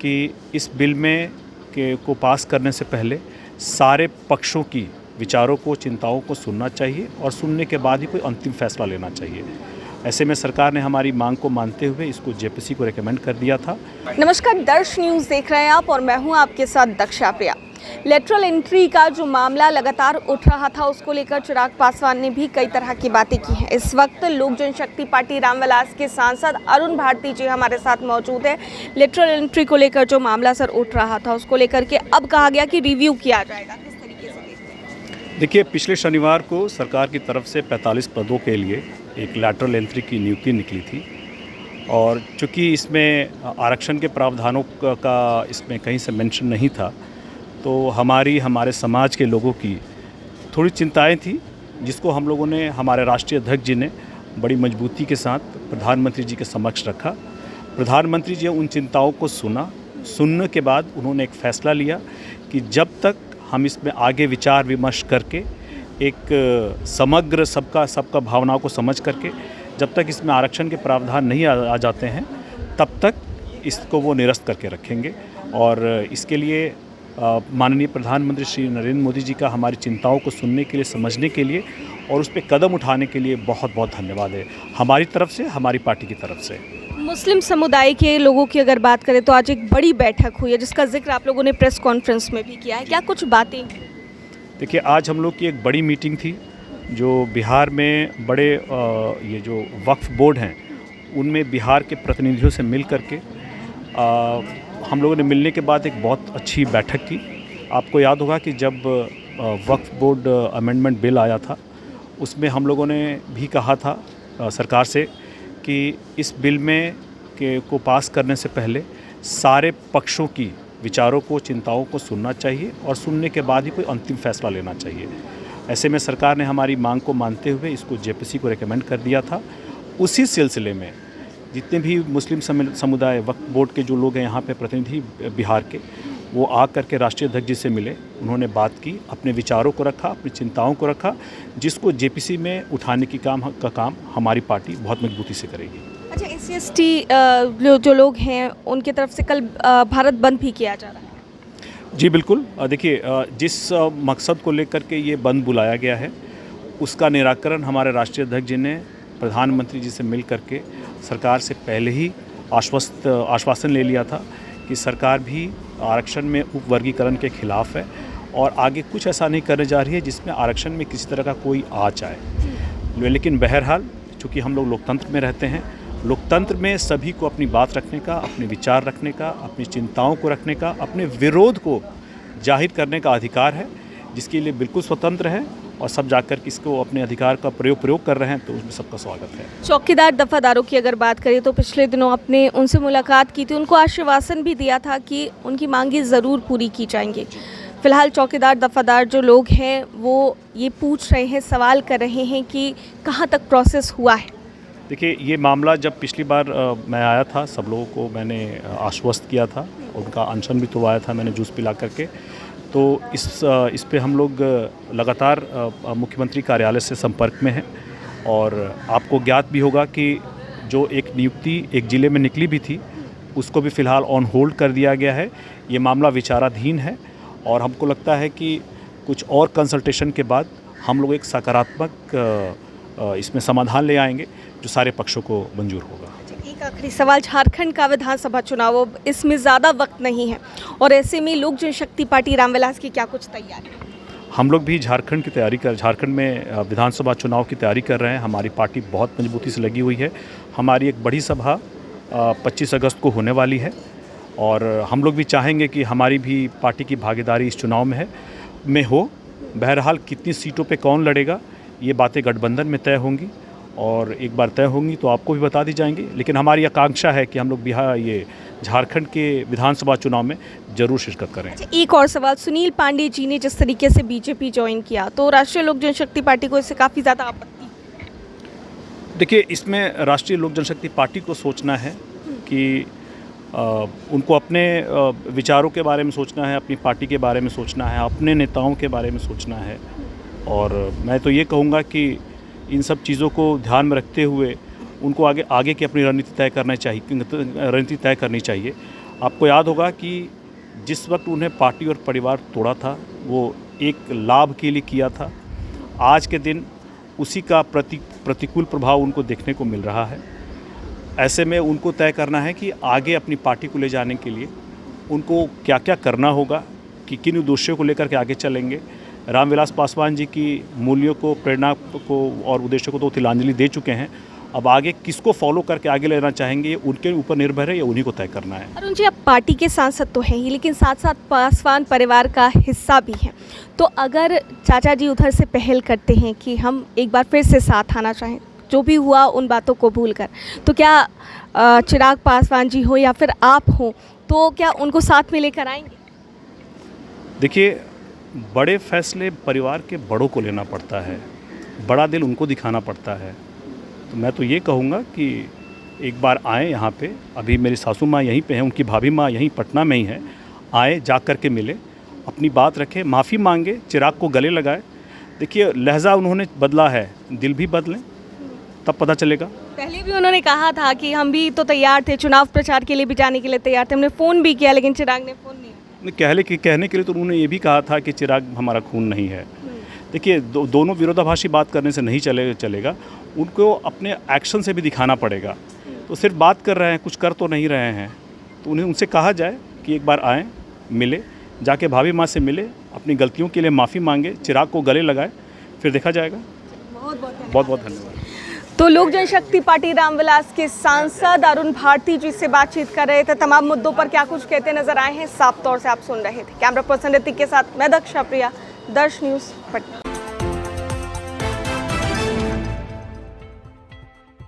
कि इस बिल में को पास करने से पहले सारे पक्षों की विचारों को, चिंताओं को सुनना चाहिए और सुनने के बाद ही कोई अंतिम फैसला लेना चाहिए। ऐसे में सरकार ने हमारी मांग को मानते हुए इसको जेपीसी को रेकमेंड कर दिया था। नमस्कार, दर्श न्यूज़ देख रहे हैं आप और मैं हूं आपके साथ दक्षा प्रिया। लेटरल एंट्री का जो मामला लगातार उठ रहा था, उसको लेकर चिराग पासवान ने भी कई तरह की बातें की हैं। इस वक्त लोक जनशक्ति पार्टी रामविलास के सांसद अरुण भारती जी हमारे साथ मौजूद है। लेटरल एंट्री को लेकर जो मामला सर उठ रहा था, उसको लेकर के अब कहा गया कि रिव्यू किया जाएगा, किस तरीके से देखते हैं? देखिए, पिछले शनिवार को सरकार की तरफ से 45 पदों के लिए एक लेटरल एंट्री की नियुक्ति निकली थी और चूँकि इसमें आरक्षण के प्रावधानों का इसमें कहीं से मेंशन नहीं था, तो हमारे समाज के लोगों की थोड़ी चिंताएं थी, जिसको हम लोगों ने, हमारे राष्ट्रीय अध्यक्ष जी ने बड़ी मजबूती के साथ प्रधानमंत्री जी के समक्ष रखा। प्रधानमंत्री जी उन चिंताओं को सुनने के बाद उन्होंने एक फ़ैसला लिया कि जब तक हम इसमें आगे विचार विमर्श करके एक समग्र सबका भावनाओं को समझ करके जब तक इसमें आरक्षण के प्रावधान नहीं आ जाते हैं, तब तक इसको वो निरस्त करके रखेंगे। और इसके लिए माननीय प्रधानमंत्री श्री नरेंद्र मोदी जी का हमारी चिंताओं को सुनने के लिए, समझने के लिए और उस पर कदम उठाने के लिए बहुत बहुत धन्यवाद है हमारी तरफ से, हमारी पार्टी की तरफ से। मुस्लिम समुदाय के लोगों की अगर बात करें तो आज एक बड़ी बैठक हुई है, जिसका जिक्र आप लोगों ने प्रेस कॉन्फ्रेंस में भी किया है। क्या कुछ बातें? देखिए, आज हम लोग की एक बड़ी मीटिंग थी जो बिहार में बड़े ये जो वक्फ बोर्ड हैं, उनमें बिहार के प्रतिनिधियों से मिल करके हम लोगों ने मिलने के बाद एक बहुत अच्छी बैठक की। आपको याद होगा कि जब वक्फ बोर्ड अमेंडमेंट बिल आया था, उसमें हम लोगों ने भी कहा था सरकार से कि इस बिल में को पास करने से पहले सारे पक्षों की विचारों को, चिंताओं को सुनना चाहिए और सुनने के बाद ही कोई अंतिम फैसला लेना चाहिए। ऐसे में सरकार ने हमारी मांग को मानते हुए इसको जेपीसी को रेकमेंड कर दिया था। उसी सिलसिले में जितने भी मुस्लिम समुदाय वक्फ बोर्ड के जो लोग हैं यहाँ पे प्रतिनिधि बिहार के, वो आ करके राष्ट्रीय अध्यक्ष जी से मिले, उन्होंने बात की, अपने विचारों को रखा, अपनी चिंताओं को रखा, जिसको जेपीसी में उठाने की काम हमारी पार्टी बहुत मजबूती से करेगी। अच्छा, SC/ST जो लोग हैं, उनकी तरफ से कल भारत बंद भी किया जा रहा है। जी बिल्कुल। देखिए, जिस मकसद को लेकर के ये बंद बुलाया गया है, उसका निराकरण हमारे राष्ट्रीय अध्यक्ष जी ने प्रधानमंत्री जी से मिल करके सरकार से पहले ही आश्वासन ले लिया था कि सरकार भी आरक्षण में उपवर्गीकरण के खिलाफ है और आगे कुछ ऐसा नहीं करने जा रही है जिसमें आरक्षण में किसी तरह का कोई आँच आए। लेकिन बहरहाल, चूँकि हम लोग लोकतंत्र में रहते हैं, लोकतंत्र में सभी को अपनी बात रखने का, अपने विचार रखने का, अपनी चिंताओं को रखने का, अपने विरोध को जाहिर करने का अधिकार है, जिसके लिए बिल्कुल स्वतंत्र है और सब जाकर इसको अपने अधिकार का प्रयोग कर रहे हैं, तो उसमें सबका स्वागत है। चौकीदार दफादारों की अगर बात करें तो पिछले दिनों आपने उनसे मुलाकात की थी, उनको आश्वासन भी दिया था कि उनकी मांगें ज़रूर पूरी की जाएंगी। फिलहाल चौकीदार दफादार जो लोग हैं वो ये पूछ रहे हैं, सवाल कर रहे हैं कि कहाँ तक प्रोसेस हुआ है। देखिए, ये मामला जब पिछली बार मैं आया था, सब लोगों को मैंने आश्वस्त किया था, उनका अनशन भी तो आया था मैंने जूस पिला करके। तो इस पे हम लोग लगातार मुख्यमंत्री कार्यालय से संपर्क में हैं और आपको ज्ञात भी होगा कि जो एक नियुक्ति एक ज़िले में निकली भी थी, उसको भी फ़िलहाल ऑन होल्ड कर दिया गया है। ये मामला विचाराधीन है और हमको लगता है कि कुछ और कंसल्टेशन के बाद हम लोग एक सकारात्मक इसमें समाधान ले आएंगे जो सारे पक्षों को मंजूर होगा। एक आखिरी सवाल, झारखंड का विधानसभा चुनाव, अब इसमें ज़्यादा वक्त नहीं है और ऐसे में लोक जनशक्ति पार्टी रामविलास की क्या कुछ तैयारी? हम लोग भी झारखंड में विधानसभा चुनाव की तैयारी कर रहे हैं। हमारी पार्टी बहुत मजबूती से लगी हुई है। हमारी एक बड़ी सभा 25 अगस्त को होने वाली है और हम लोग भी चाहेंगे कि हमारी भी पार्टी की भागीदारी इस चुनाव में हो। बहरहाल कितनी सीटों पे कौन लड़ेगा, ये बातें गठबंधन में तय होंगी और एक बार तय होंगी तो आपको भी बता दी जाएंगी। लेकिन हमारी आकांक्षा है कि हम लोग झारखंड के विधानसभा चुनाव में जरूर शिरकत करें। एक और सवाल, सुनील पांडे जी ने जिस तरीके से बीजेपी ज्वाइन किया, तो राष्ट्रीय लोक जनशक्ति पार्टी को इससे काफ़ी ज़्यादा आपत्ति? देखिए, इसमें राष्ट्रीय लोक जनशक्ति पार्टी को सोचना है कि उनको अपने विचारों के बारे में सोचना है, अपनी पार्टी के बारे में सोचना है, अपने नेताओं के बारे में सोचना है। और मैं तो ये कहूँगा कि इन सब चीज़ों को ध्यान में रखते हुए उनको आगे की अपनी रणनीति तय करनी चाहिए। आपको याद होगा कि जिस वक्त उन्हें पार्टी और परिवार तोड़ा था वो एक लाभ के लिए किया था। आज के दिन उसी का प्रतिकूल प्रभाव उनको देखने को मिल रहा है। ऐसे में उनको तय करना है कि आगे अपनी पार्टी को ले जाने के लिए उनको क्या क्या करना होगा, कि किन उद्देश्यों को लेकर के आगे चलेंगे। रामविलास पासवान जी की मूल्यों को, प्रेरणा को और उद्देश्यों को तो तिलांजलि दे चुके हैं। अब आगे किसको फॉलो करके आगे लेना चाहेंगे ये उनके ऊपर निर्भर है, या उन्हीं को तय करना है। अरुण जी, आप पार्टी के सांसद तो हैं ही, लेकिन साथ साथ पासवान परिवार का हिस्सा भी हैं। तो अगर चाचा जी उधर से पहल करते हैं कि हम एक बार फिर से साथ आना चाहें, जो भी हुआ उन बातों को भूल कर, तो क्या चिराग पासवान जी हो या फिर आप हो, तो क्या उनको साथ में लेकर आएंगे? देखिए, बड़े फैसले परिवार के बड़ों को लेना पड़ता है, बड़ा दिल उनको दिखाना पड़ता है। तो मैं तो ये कहूँगा कि एक बार आएँ यहाँ पे। अभी मेरी सासू माँ यहीं पे हैं, उनकी भाभी माँ यहीं पटना में ही है। आए, जा कर के मिले, अपनी बात रखें, माफ़ी मांगे, चिराग को गले लगाए। देखिए, लहजा उन्होंने बदला है, दिल भी बदलें, तब पता चलेगा। पहले भी उन्होंने कहा था कि हम भी तो तैयार थे, चुनाव प्रचार के लिए भी जाने के लिए तैयार थे, हमने फ़ोन भी किया, लेकिन चिराग ने फ़ोन नहीं। कहने के लिए तो उन्होंने ये भी कहा था कि चिराग हमारा खून नहीं है। देखिए, दोनों विरोधाभासी बात करने से नहीं चलेगा, उनको अपने एक्शन से भी दिखाना पड़ेगा। तो सिर्फ बात कर रहे हैं, कुछ कर तो नहीं रहे हैं। तो उन्हें उनसे कहा जाए कि एक बार आएँ, मिले, जाके भाभी माँ से मिले, अपनी गलतियों के लिए माफ़ी मांगे, चिराग को गले लगाए, फिर देखा जाएगा। बहुत बहुत धन्यवाद। तो लोक जनशक्ति पार्टी रामविलास के सांसद अरुण भारती जी से बातचीत कर रहे थे। तमाम मुद्दों पर क्या कुछ कहते नजर आए हैं, साफ तौर से आप सुन रहे थे। कैमरा पर्सन ऋतिक के साथ मैं दक्षा प्रिया, दर्श न्यूज़ पटना।